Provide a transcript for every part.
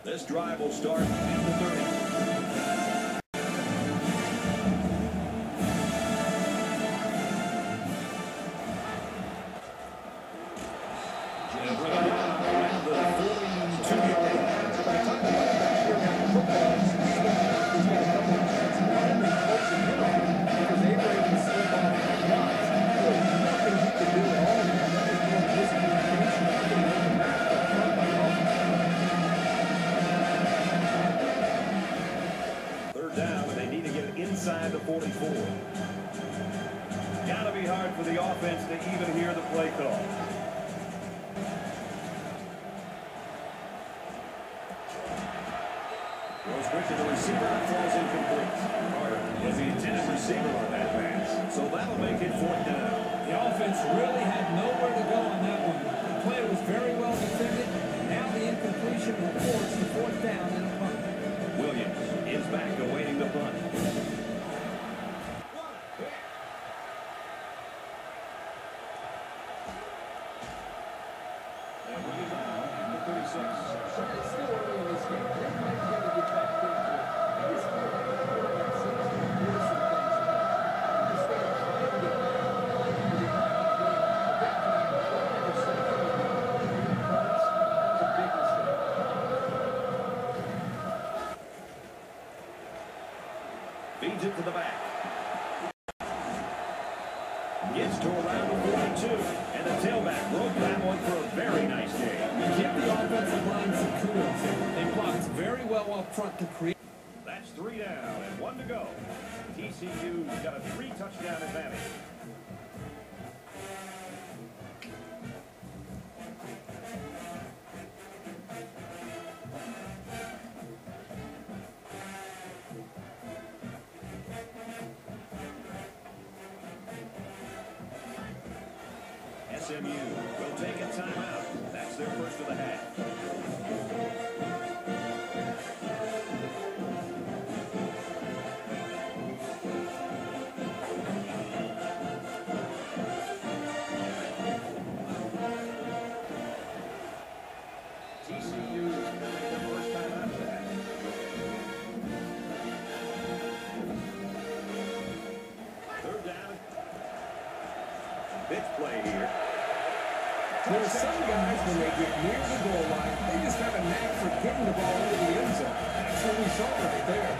This drive will start at the 30. Inside the 44. Gotta be hard for the offense to even hear the play call. Goes quick to the receiver and falls incomplete. Carter was the intended receiver on that pass, so that'll make it 4th down. The offense really had nowhere to go on that one. The play was very well defended, and now the incompletion will force the 4th down and a punt. Williams is back awaiting the punt. Feeds it to the back. Gets to around the 42. And the tailback broke that one for a very nice game. Give the offensive line some kudos. They blocked very well up front to create. That's 3 down and 1 to go. TCU's got a 3-touchdown advantage. SMU will take a timeout. That's their first of the half. TCU is going to take their first time out of that. Third down. Big play here. There are some guys, when they get near the goal line, they just have a knack for getting the ball into the end zone. That's what we saw right there.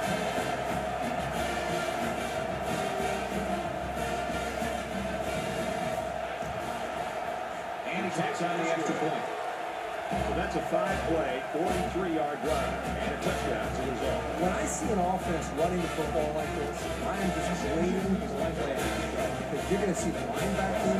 And he takes on the extra point. So that's a 5-play, 43-yard drive, and a touchdown as a result. When I see an offense running the football like this, I am just waiting for the play action, because you're going to see the linebacker